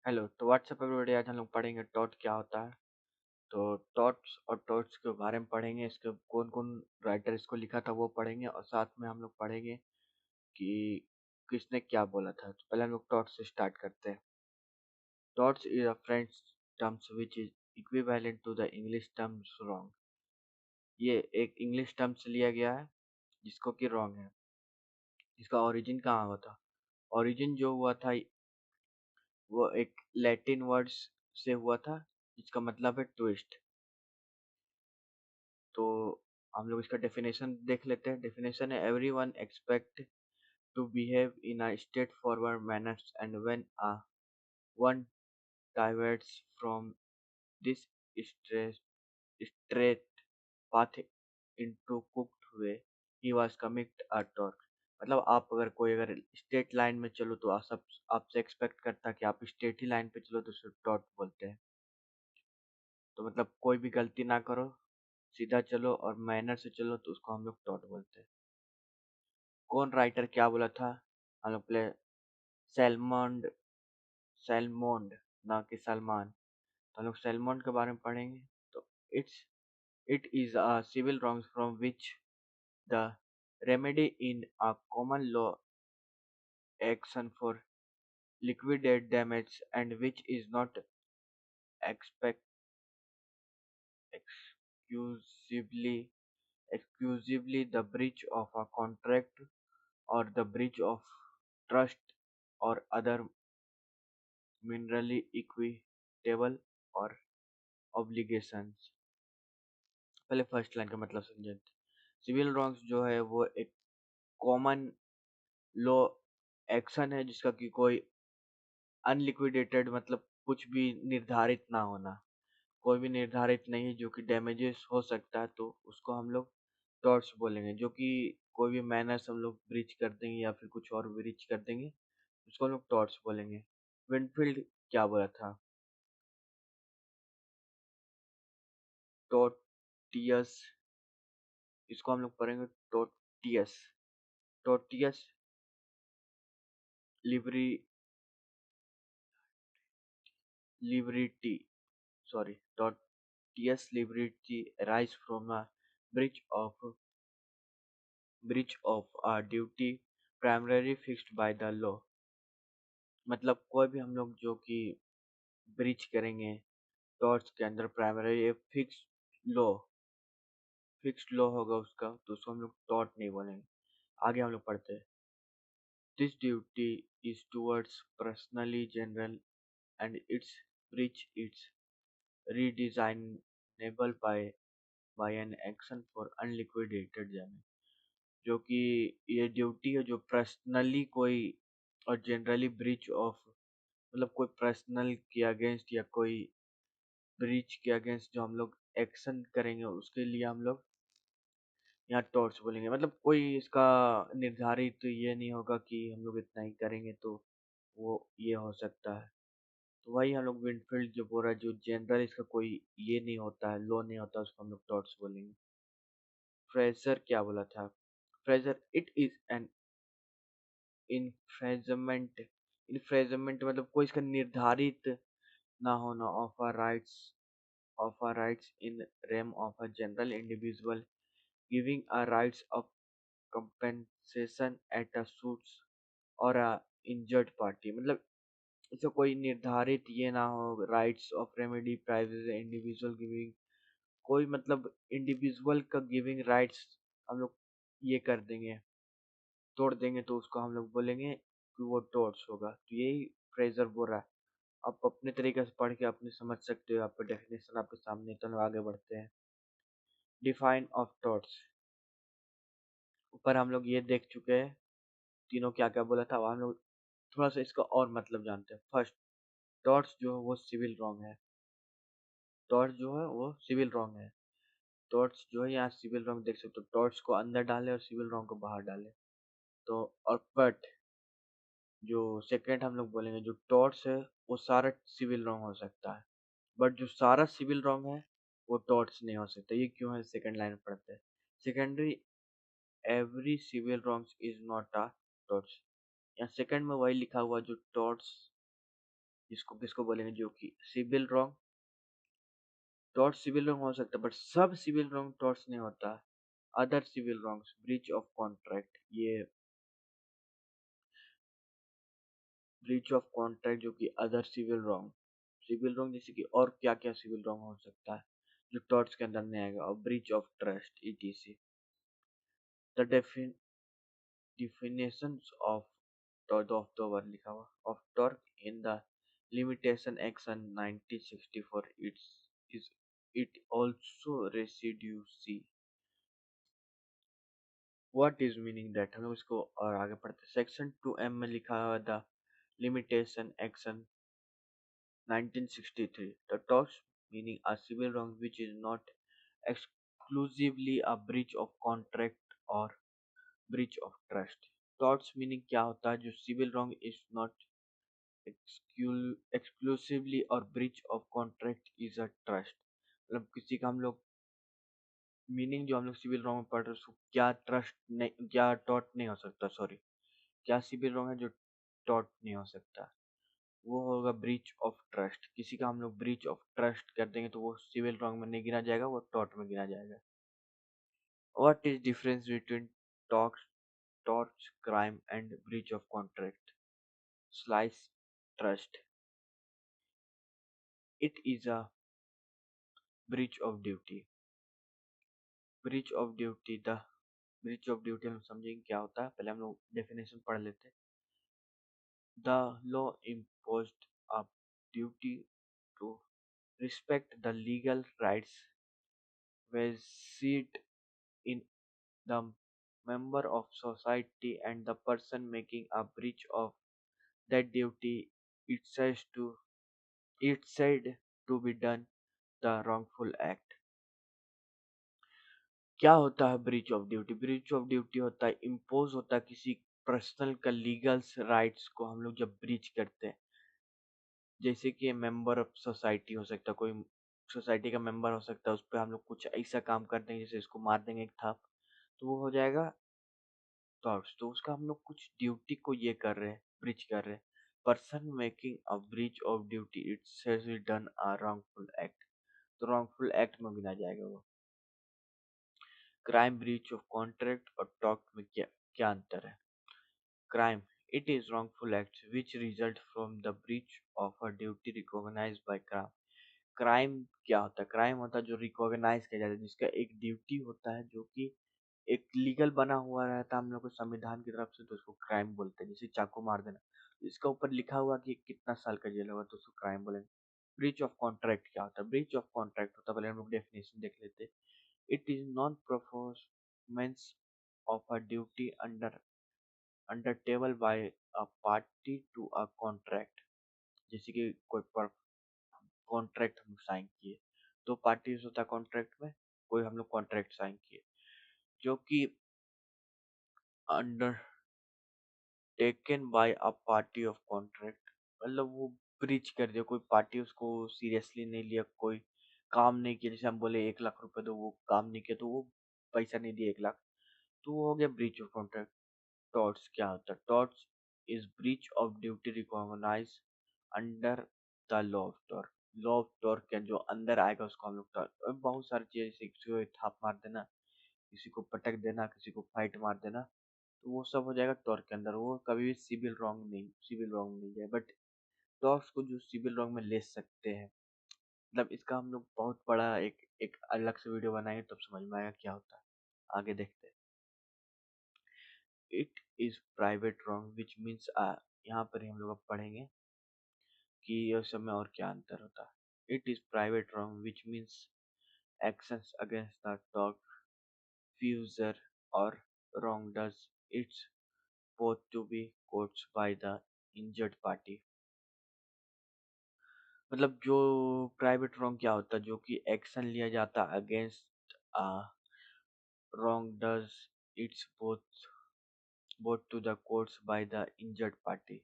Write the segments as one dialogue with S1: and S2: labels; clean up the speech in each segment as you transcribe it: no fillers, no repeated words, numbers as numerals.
S1: Hello, तो WhatsApp everybody. आज हम लोग पढ़ेंगे टॉट क्या होता है। तो टॉट्स और टॉट्स के बारे में पढ़ेंगे, इसके कौन कौन राइटर इसको लिखा था वो पढ़ेंगे, और साथ में हम लोग पढ़ेंगे कि किसने क्या बोला था। तो पहले हम लोग टॉट्स से स्टार्ट करते हैं। Torts is a French terms which is equivalent to the English terms wrong. ये एक इंग्लिश टर्म से लिया गया है जिसको कि रॉन्ग है। इसका ओरिजिन कहाँ हुआ था? ओरिजिन जो हुआ था वो एक लैटिन वर्ड्स से हुआ था जिसका मतलब है ट्विस्ट। तो हम लोग इसका डेफिनेशन देख लेते हैं। डेफिनेशन है every one expect to behave in a straight forward manners and when a one diverts from this straight path into crooked way he was commit a tort. मतलब आप अगर कोई अगर स्ट्रेट लाइन में चलो तो आप सब आपसे एक्सपेक्ट करता है कि आप स्ट्रेट ही लाइन पे चलो, तो उसे टॉर्क बोलते हैं। तो मतलब कोई भी गलती ना करो, सीधा चलो और मैनर से चलो, तो उसको हम लोग टॉट बोलते हैं। कौन राइटर क्या बोला था? हम लोग पहले सैलमोंड सैलमोंड ना कि सलमान। तो हम लोग सैलमोंड के बारे में पढ़ेंगे। तो it's it is a civil wrongs from which the remedy in a common law action for liquidated damage and which is not expect exclusively exclusively the breach of a contract or the breach of trust or other minerally equitable or obligations। पहले first line का मतलब समझे। Civil wrongs जो है वो एक common law action है जिसका कि कोई अनलिक्विडेटेड मतलब कुछ भी निर्धारित ना होना, कोई भी निर्धारित नहीं जो कि डैमेजेस हो सकता है, तो उसको हम लोग टॉर्ट्स बोलेंगे। जो कि कोई भी मैनर्स हम लोग ब्रीच कर देंगे या फिर कुछ और ब्रीच कर देंगे, उसको हम लोग टॉर्ट्स बोलेंगे। विंडफील्ड क्या बोला था? टोटियस, इसको हम लोग पढ़ेंगे टोटियस। टोटियस लिबरी लिबरिटी sorry Tortious liberty arise from a breach of a duty primarily fixed by the law। मतलब कोई भी हम लोग जो कि ब्रीच करेंगे टॉर्च के अंदर, प्राइमरी फिक्स्ड लॉ होगा उसका, तो उसको हम लोग टॉर्ट नहीं बोलेंगे। आगे हम लोग पढ़ते हैं। This duty is towards personally general and it's breach it's redesignable by an action for unliquidated damage। जो कि ये ड्यूटी है जो पर्सनली कोई और जनरली ब्रीच ऑफ मतलब कोई पर्सनल के अगेंस्ट या कोई ब्रीच के अगेंस्ट जो हम लोग एक्शन करेंगे उसके लिए हम लोग यहाँ टॉर्च बोलेंगे। मतलब कोई इसका निर्धारित तो ये नहीं होगा कि हम लोग इतना ही करेंगे तो वो ये हो सकता है। तो वही हम लोग विंडफील्ड जो बोल रहा है, जो जनरल इसका कोई ये नहीं होता है, लो नहीं होता, उसको हम लोग टॉर्च बोलेंगे। फ्रेजर क्या बोला था? फ्रेजर it is an infringement. Infringement मतलब कोई इसका निर्धारित ना होना of a rights in rem of a general individual giving a rights of compensation at a suits और a injured party। मतलब इसका कोई निर्धारित ये ना हो, rights of remedy private individual giving, कोई मतलब इंडिविजुअल का गिविंग राइट्स हम लोग ये कर देंगे, तोड़ देंगे, तो उसको हम लोग बोलेंगे कि वो टॉर्च होगा। तो यही फ्रेजर बोल रहा है। आप अपने तरीके से पढ़ के अपने समझ सकते हो, आपका डेफिनेशन आपके सामने। तो हम लोग आगे बढ़ते हैं। Define of torch. ऊपर हम लोग ये देख चुके हैं तीनों क्या क्या बोला था। अब हम लोग थोड़ा सा इसका और मतलब जानते हैं। फर्स्ट, टॉर्च जो है वो सिविल रॉन्ग है। टॉर्च जो है वो सिविल रॉन्ग है। टॉर्च जो है यहाँ सिविल रॉन्ग देख सकते हो, टॉर्च को अंदर डाले और सिविल रॉन्ग को बाहर डाले। तो और बट जो सेकंड हम लोग बोलेंगे, जो टॉर्च है वो सारा सिविल रॉन्ग हो सकता है, बट जो सारा सिविल रॉन्ग है वो टॉर्च नहीं हो सकता। ये क्यों है? सेकंड लाइन पढ़ते हैं। Secondary every civil wrongs is not a tort. यहाँ सेकंड में वही लिखा हुआ जो टॉर्च इसको किसको बोलेंगे, जो कि civil wrong. Tort civil wrong हो सकता है, बट सब सिविल रॉन्ग टॉर्च नहीं होता। Other civil wrongs, breach of contract, ये ब्रीच ऑफ कॉन्ट्रैक्ट जो कि other civil wrong, civil wrong जैसे कि और क्या क्या सिविल रॉन्ग हो सकता है जो टॉर्च के अंदर नहीं आएगा, और breach of trust etc. The definitions of the word लिखा हुआ of torque in the limitation action 1964, is it also residue c, what is meaning that, हम लोग इसको और आगे पढ़ते हैं। सेक्शन 2M में लिखा हुआ the limitation action 1963, the torts meaning a civil wrong which is not exclusively a breach of contract or breach of trust। torts meaning क्या होता है, जो civil wrong is not exclusively और breach of contract is a trust। मतलब किसी का हम लोग मीनिंग जो हम लोग सिविल रॉन्ग में पढ़ रहे हैं उसको क्या ट्रस्ट नहीं, क्या टॉट नहीं हो सकता, सॉरी, क्या सिविल रॉन्ग है जो टॉट नहीं हो सकता, वो होगा ब्रीच ऑफ ट्रस्ट। किसी का हम लोग ब्रीच ऑफ ट्रस्ट कर देंगे तो वो सिविल रॉन्ग में नहीं गिना जाएगा, वो टॉट में गिना जाएगा। What is difference between talks torch crime and breach of contract slice trust? It is a breach of duty. Breach of duty, the breach of duty हम समझेंगे क्या होता है, पहले हम लोग डेफिनेशन पढ़ लेते हैं। The law imposed a duty to respect the legal rights vested in the member of society, and the person making a breach of that duty it says to it said to be done the wrongful act। क्या होता है breach of duty? Breach of duty होता है impose होता है किसी personal का legal rights को हम लोग जब ब्रीच करते हैं, जैसे कि मेंबर ऑफ सोसाइटी हो सकता है, कोई सोसाइटी का मेंबर हो सकता है, उस पर हम लोग कुछ ऐसा काम करते हैं जैसे इसको मार देंगे एक थाप, तो वो हो जाएगा टॉर्च। तो उसका हम लोग कुछ ड्यूटी को ये कर रहे हैं, ब्रीच कर रहे हैं। Person making a breach of duty it says done a wrongful act, तो रॉन्गफुल एक्ट में गिना जाएगा वो। क्राइम, ब्रीच ऑफ कॉन्ट्रैक्ट और टॉक में क्या क्या अंतर है? Crime, it is wrongful acts which result from the breach of a duty recognized by crime। Crime क्या होता है? क्राइम होता है जो रिकॉग्नाइज किया जाता है, जिसका एक ड्यूटी होता है जो कि एक लीगल बना हुआ रहता है हम लोग को संविधान की तरफ से, तो उसको क्राइम बोलते हैं। जैसे चाकू मार देना, इसका ऊपर लिखा हुआ कि कितना साल का जेल होगा, तो उसको क्राइम बोलेंगे। ब्रीच ऑफ कॉन्ट्रैक्ट क्या होता है? ब्रीच ऑफ कॉन्ट्रैक्ट होता है, पहले हम लोग डेफिनेशन देख लेते हैं। It is non performance of a duty undertaken by a party to a contract. जैसे कि कोई कॉन्ट्रैक्ट हम साइन किए, दो पार्टीज होता है कॉन्ट्रैक्ट में, कोई हम लोग कॉन्ट्रैक्ट साइन किए जो कि under taken by a party of contract, मतलब वो ब्रीच कर दिया, कोई पार्टी उसको सीरियसली नहीं लिया, कोई काम नहीं किया, जैसे हम बोले 1 लाख रुपए दो, वो काम नहीं किया तो वो पैसा नहीं दिया 1 लाख, तो वो हो गया ब्रीच ऑफ कॉन्ट्रैक्ट। टॉर्ट्स क्या होता है? Torts is breach of duty recognize under the law of tort. Law of tort के जो अंदर आएगा उसको हम लोग टॉर्क, बहुत सारी चीजें, जैसे किसी को थाप मार देना, किसी को पटक देना, किसी को फाइट मार देना, तो वो सब हो जाएगा टॉर्क के अंदर, वो कभी भी सिविल रॉन्ग नहीं जाए। बट टॉर्क्स को जो सिविल रॉन्ग में ले सकते हैं, मतलब इसका हम लोग बहुत बड़ा एक एक अलग से वीडियो बनाएंगे तब समझ में आएगा क्या होता है। आगे देखते हैं। It is private wrong which means, यहाँ पर ही हम लोग अब पढ़ेंगे कि ये सब में और क्या अंतर होता है। It is private wrong which means actions against the dog fuser or wrong does it's both to be caused by the injured party। मतलब जो प्राइवेट रॉन्ग क्या होता है, जो कि एक्शन लिया जाता है against wrong does it's both to the courts by the injured party।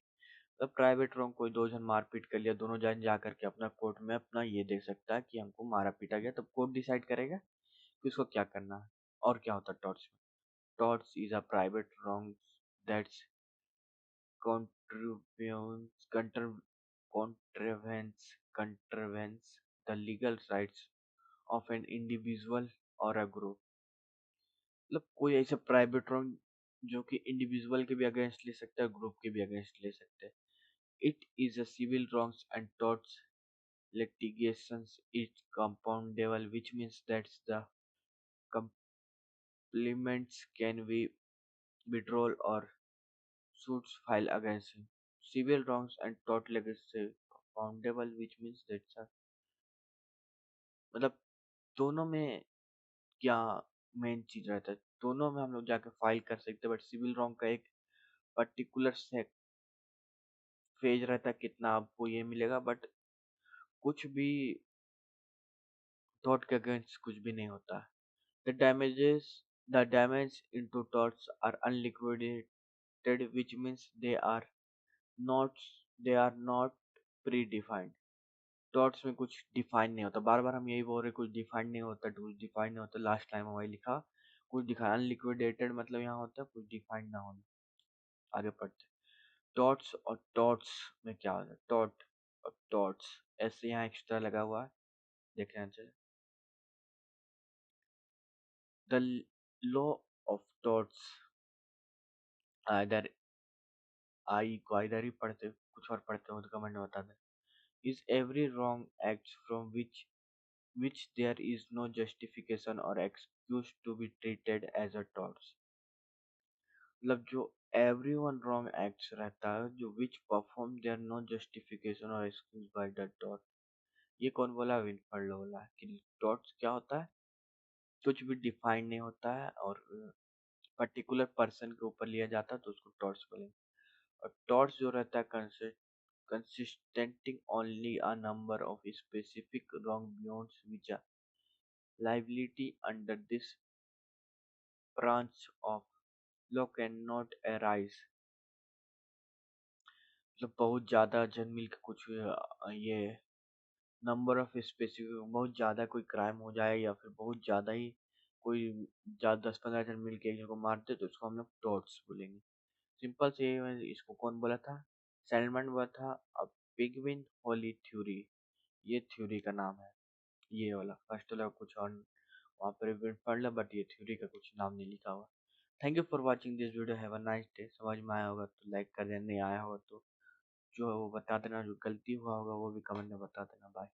S1: तो प्राइवेट रॉन्ग, कोई दो जन मारपीट कर लिया, दोनों जन जा करके अपना कोर्ट में अपना ये दे सकता है कि हमको मारा पीटा गया, तब कोर्ट डिसाइड करेगा कि उसको क्या करना है। और क्या होता है टॉर्च में? Torch is a private wrong that's contributes contravenes the legal rights of an individual or a group. मतलब कोई ऐसा प्राइवेट रॉन्ग जो कि इंडिविजुअल के भी अगेंस्ट ले सकता है, ग्रुप के भी अगेंस्ट ले सकते हैं. It is a civil wrongs and torts litigations is compoundable, which means that the complainants can be withdrawal or suits filed against him. Civil wrongs and tort legacy compoundable, which means that's a मतलब दोनों में क्या main चीज रहता है, दोनों में हम लोग जाके फाइल कर सकते हैं, बट सिविल रॉन्ग का एक पर्टिकुलर से फेज रहता है कितना आपको ये मिलेगा, बट कुछ भी थॉट के अगेंस्ट कुछ भी नहीं होता है. The damages the damage into torts are unliquidated, which means not they are not predefined. Torts में कुछ डिफाइन नहीं होता, बार बार हम यही बोल रहे कुछ डिफाइन नहीं होता, कुछ डिफाइन नहीं होता, लास्ट टाइम हमारी लिखा कुछ दिखा अनलिक्विडेटेड मतलब यहाँ होता है कुछ डिफाइन ना होना. आगे पढ़ते. थॉट्स और थॉट्स में क्या होता है, थॉट और थॉट्स ऐसे यहाँ एक्स्ट्रा लगा हुआ है, देखना चाहिए. द लॉ ऑफ थॉट्स, इधर आई को इधर ही पढ़ते कुछ और पढ़ते हो तो कमेंट में बता दें. Is every wrong act from which there is no justification or excuse to be treated as a tort. मतलब जो everyone wrong acts रहता है, जो which perform there no justification or excuse by the tort. ये कौन बोला, विनफर्ड लो बोला कि टॉर्ट्स क्या होता है, कुछ भी डिफाइन नहीं होता है और पर्टिकुलर पर्सन के ऊपर लिया जाता है तो उसको टॉर्ट्स बोलेंगे. और टॉर्ट्स जो रहता है consisting only a number of specific wrongdoings which are liability under this branch of law cannot arise. मतलब बहुत ज्यादा जन मिल के कुछ ये नंबर ऑफ स्पेसिफिक बहुत ज्यादा कोई क्राइम हो जाए या फिर बहुत ज्यादा ही कोई ज्यादा 10-15 जन मिल के एक जन को मारते तो उसको हम लोग टॉर्ट्स बोलेंगे. सिंपल से इसको कौन बोला था, सैलमन बोला था. अब पिगविन होली थ्योरी, ये थ्योरी का नाम है, ये वाला फर्स्ट वाला कुछ और वहाँ पर रिव्यू पढ़ लो, बट ये थ्योरी का कुछ नाम नहीं लिखा हुआ. Thank you for watching this video, have a nice day. समझ में आया होगा तो लाइक कर देना, नहीं आया होगा तो जो है वो बता देना, जो गलती हुआ होगा वो भी कमेंट में बता देना. बाय.